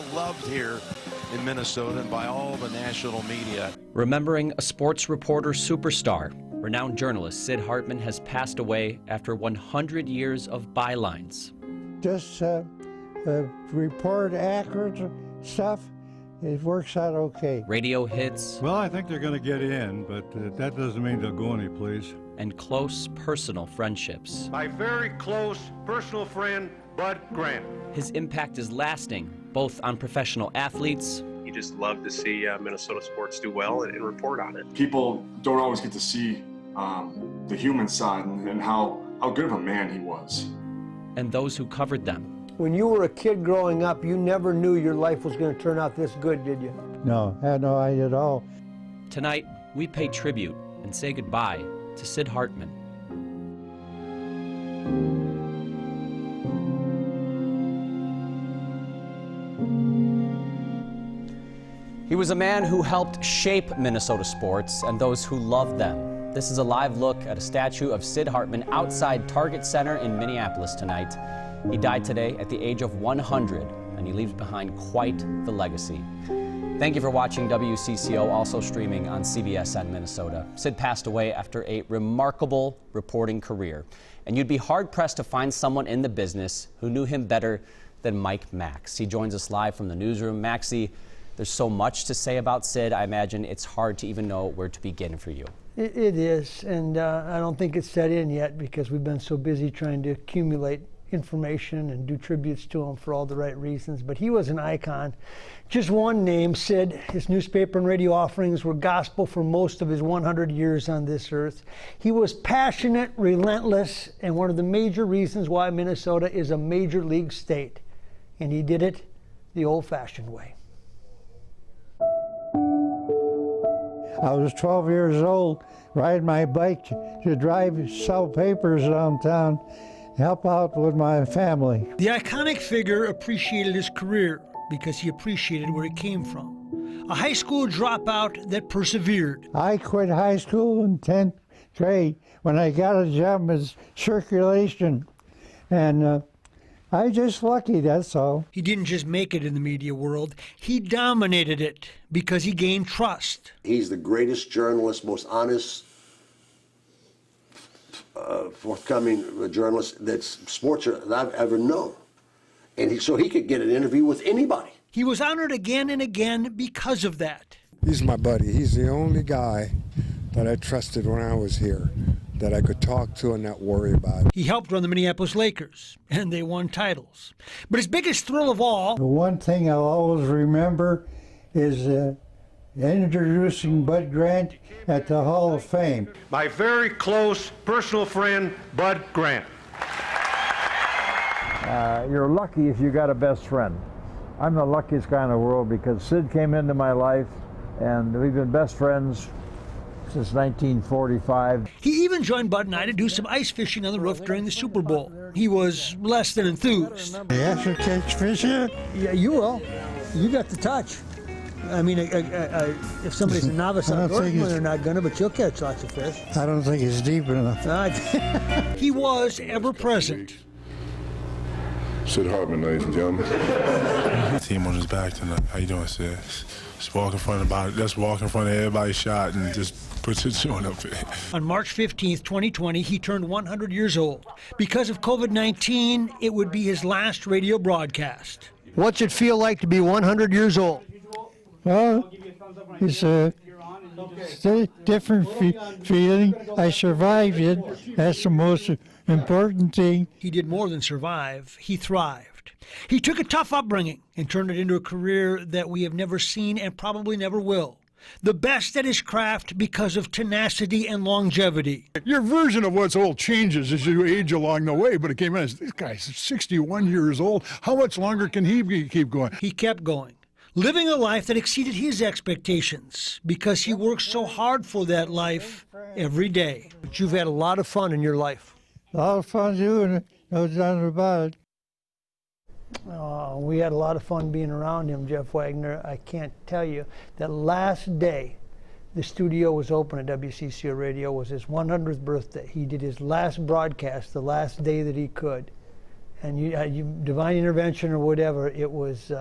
beloved here in Minnesota and by all the national media. Remembering a sports reporter superstar, renowned journalist Sid Hartman has passed away after 100 years of bylines. Just report accurate stuff. It works out okay. Radio hits. Well, I think they're going to get in, but that doesn't mean they'll go anyplace. And close personal friendships. My very close personal friend, Bud Grant. His impact is lasting, both on professional athletes. You just love to see Minnesota sports do well and report on it. People don't always get to see the human side and how good of a man he was. And those who covered them. When you were a kid growing up, you never knew your life was going to turn out this good, did you? No, I had no idea at all. Tonight, we pay tribute and say goodbye to Sid Hartman. He was a man who helped shape Minnesota sports and those who loved them. This is a live look at a statue of Sid Hartman outside Target Center in Minneapolis tonight. He died today at the age of 100, and he leaves behind quite the legacy. Thank you for watching WCCO, also streaming on CBSN Minnesota. Sid passed away after a remarkable reporting career, and you'd be hard-pressed to find someone in the business who knew him better than Mike Max. He joins us live from the newsroom. Maxie, there's so much to say about Sid, I imagine it's hard to even know where to begin for you. It is, and I don't think it's set in yet because we've been so busy trying to accumulate information and do tributes to him for all the right reasons. But he was an icon. Just one name, Sid. His newspaper and radio offerings were gospel for most of his 100 years on this earth. He was passionate, relentless, and one of the major reasons why Minnesota is a major league state. And he did it the old-fashioned way. I was 12 years old, riding my bike to sell papers downtown, help out with my family. The iconic figure appreciated his career because he appreciated where he came from. A high school dropout that persevered. I quit high school in 10th grade when I got a job as circulation, and I just lucky, that's all. He didn't just make it in the media world, he dominated it because he gained trust. He's the greatest journalist, most honest, forthcoming journalist that's sports that I've ever known. And so he could get an interview with anybody. He was honored again and again because of that. He's my buddy. He's the only guy that I trusted when I was here, that I could talk to and not worry about. He helped run the Minneapolis Lakers, and they won titles. But his biggest thrill of all... The one thing I'll always remember is introducing Bud Grant at the Hall of Fame. My very close personal friend, Bud Grant. You're lucky if you got a best friend. I'm the luckiest guy in the world because Sid came into my life, and we've been best friends since 1945. He even joined Bud and I to do some ice fishing on the roof during the Super Bowl. He was less than enthused. You actually catch fish here? Yeah, you will. You got the touch. I mean, if somebody's a novice outdoorsman, they're not gonna, but you'll catch lots of fish. I don't think it's deep enough. He was ever present. Sid Hartman, ladies and gentlemen. Team on his back tonight. How you doing, Sid? Just walk in front of everybody's shot and just put your joint up there. On March 15th, 2020, he turned 100 years old. Because of COVID-19, it would be his last radio broadcast. What's it feel like to be 100 years old? Well, it's a different feeling. I survived it. That's the most important thing. He did more than survive. He thrived. He took a tough upbringing and turned it into a career that we have never seen and probably never will. The best at his craft because of tenacity and longevity. Your version of what's old changes as you age along the way, but it came in as, this guy's 61 years old. How much longer can he keep going? He kept going, living a life that exceeded his expectations because he worked so hard for that life every day. But you've had a lot of fun in your life. A lot of fun doing it, no doubt about it. We had a lot of fun being around him, Jeff Wagner. I can't tell you, that last day the studio was open at WCCO Radio was his 100th birthday. He did his last broadcast the last day that he could. And you divine intervention or whatever, it was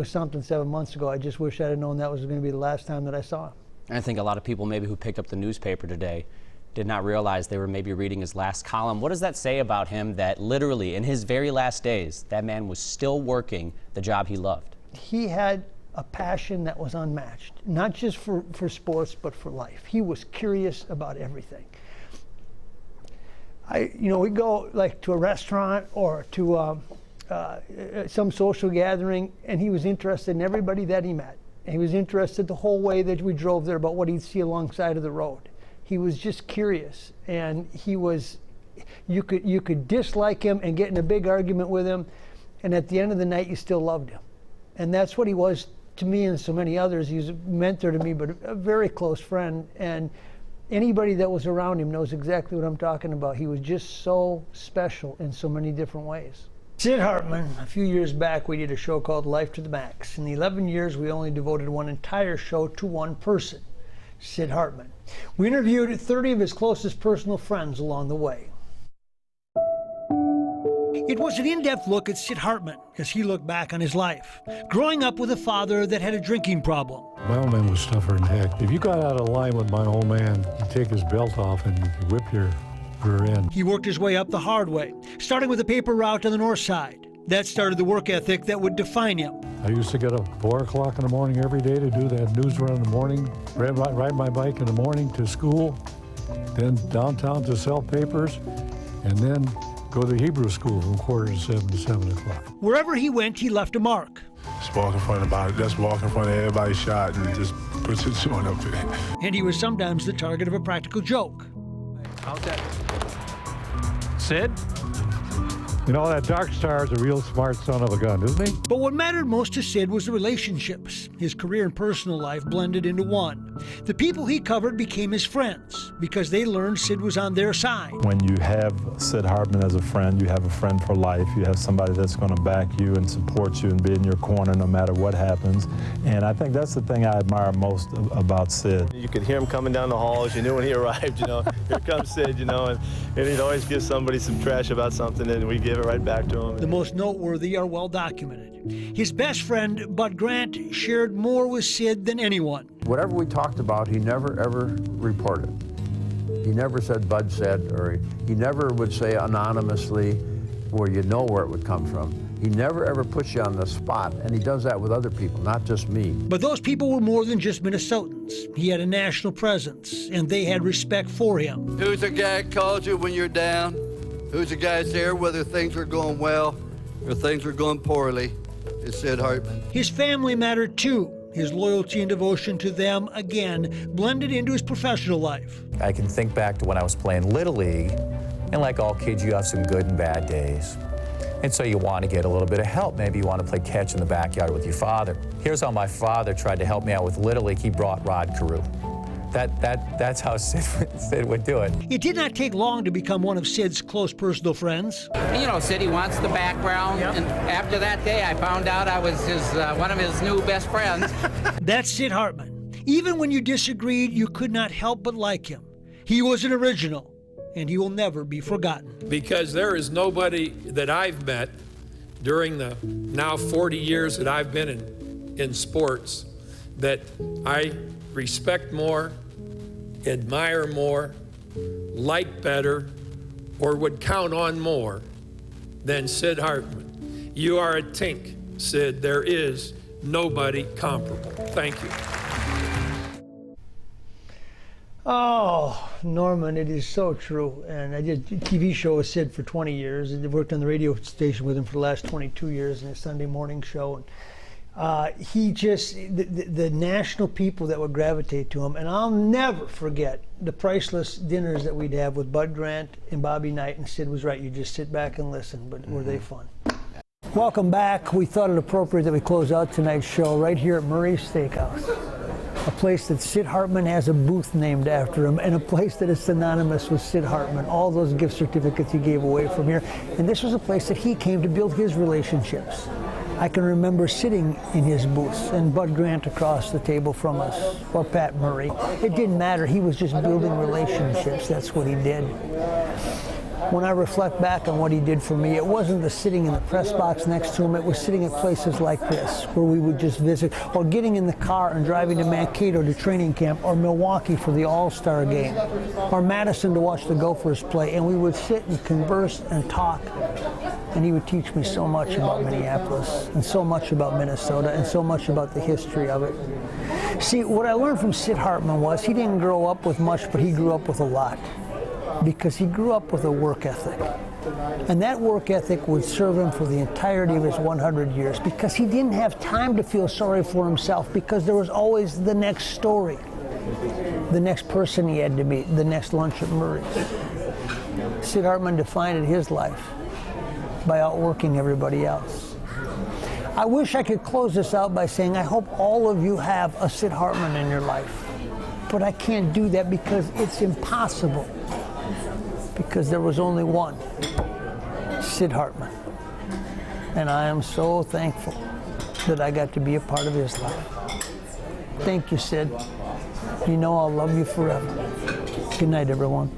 something 7 months ago. I just wish I'd have known that was going to be the last time that I saw him. And I think a lot of people maybe who picked up the newspaper today did not realize they were maybe reading his last column. What does that say about him, that literally in his very last days, that man was still working the job he loved? He had a passion that was unmatched, not just for sports, but for life. He was curious about everything. We go like to a restaurant or to some social gathering, and he was interested in everybody that he met. And he was interested the whole way that we drove there about what he'd see alongside of the road. He was just curious, and you could dislike him and get in a big argument with him, and at the end of the night you still loved him. And that's what he was to me and so many others. He was a mentor to me, but a very close friend. And anybody that was around him knows exactly what I'm talking about. He was just so special in so many different ways. Sid Hartman, a few years back, we did a show called Life to the Max. In the 11 years, we only devoted one entire show to one person, Sid Hartman. We interviewed 30 of his closest personal friends along the way. It was an in-depth look at Sid Hartman as he looked back on his life, growing up with a father that had a drinking problem. My old man was tougher than heck. If you got out of line with my old man, he'd take his belt off and he'd whip your rear end. He worked his way up the hard way, starting with a paper route on the north side. That started the work ethic that would define him. I used to get up 4 o'clock in the morning every day to do that news run in the morning, ride my bike in the morning to school, then downtown to sell papers, and then go to Hebrew school from 6:45 to 7 o'clock. Wherever he went, he left a mark. Just walk in front of body, just walk in front of everybody's shot and just put your joint up there. And he was sometimes the target of a practical joke. How's that? Sid? You know, that Dark Star is a real smart son of a gun, isn't he? But what mattered most to Sid was the relationships. His career and personal life blended into one. The people he covered became his friends because they learned Sid was on their side. When you have Sid Hartman as a friend, you have a friend for life. You have somebody that's going to back you and support you and be in your corner no matter what happens. And I think that's the thing I admire most about Sid. You could hear him coming down the halls. You knew when he arrived, here comes Sid, and he'd always give somebody some trash about something, and we'd give it right back to him. The most noteworthy are well documented. His best friend, Bud Grant, shared more with Sid than anyone. Whatever we talked about, he never ever reported. He never said Bud said, or he never would say anonymously where you know where it would come from. He never ever puts you on the spot, and he does that with other people, not just me. But those people were more than just Minnesotans. He had a national presence, and they had respect for him. Who's the guy that calls you when you're down? Who's the guy that's there whether things are going well or things are going poorly? It's Sid Hartman. His family mattered too. His loyalty and devotion to them, again, blended into his professional life. I can think back to when I was playing Little League, and like all kids, you have some good and bad days. And so you want to get a little bit of help. Maybe you want to play catch in the backyard with your father. Here's how my father tried to help me out with Little League. He brought Rod Carew. That's how Sid would do it. It did not take long to become one of Sid's close personal friends. You know, Sid, he wants the background, yep. And after that day, I found out I was one of his new best friends. That's Sid Hartman. Even when you disagreed, you could not help but like him. He was an original, and he will never be forgotten. Because there is nobody that I've met during the now 40 years that I've been in sports that I respect more, admire more, like better, or would count on more than Sid Hartman. You are a tink, Sid. There is nobody comparable. Thank you. Oh, Norman, it is so true. And I did a TV show with Sid for 20 years. I worked on the radio station with him for the last 22 years in his Sunday morning show. And he just, the national people that would gravitate to him, and I'll never forget the priceless dinners that we'd have with Bud Grant and Bobby Knight, and Sid was right, you just sit back and listen, but were they fun. Welcome back. We thought it appropriate that we close out tonight's show right here at Murray's Steakhouse, a place that Sid Hartman has a booth named after him, and a place that is synonymous with Sid Hartman. All those gift certificates he gave away from here, and this was a place that he came to build his relationships. I can remember sitting in his booth and Bud Grant across the table from us, or Pat Murray. It didn't matter. He was just building relationships. That's what he did. When I reflect back on what he did for me, it wasn't the sitting in the press box next to him, it was sitting at places like this, where we would just visit, or getting in the car and driving to Mankato to training camp, or Milwaukee for the All-Star game, or Madison to watch the Gophers play, and we would sit and converse and talk. And he would teach me so much about Minneapolis, and so much about Minnesota, and so much about the history of it. See, what I learned from Sid Hartman was he didn't grow up with much, but he grew up with a lot. Because he grew up with a work ethic. And that work ethic would serve him for the entirety of his 100 years, because he didn't have time to feel sorry for himself, because there was always the next story, the next person he had to meet, the next lunch at Murray's. Sid Hartman defined his life by outworking everybody else. I wish I could close this out by saying I hope all of you have a Sid Hartman in your life. But I can't do that because it's impossible. Because there was only one, Sid Hartman. And I am so thankful that I got to be a part of his life. Thank you, Sid. You know I'll love you forever. Good night, everyone.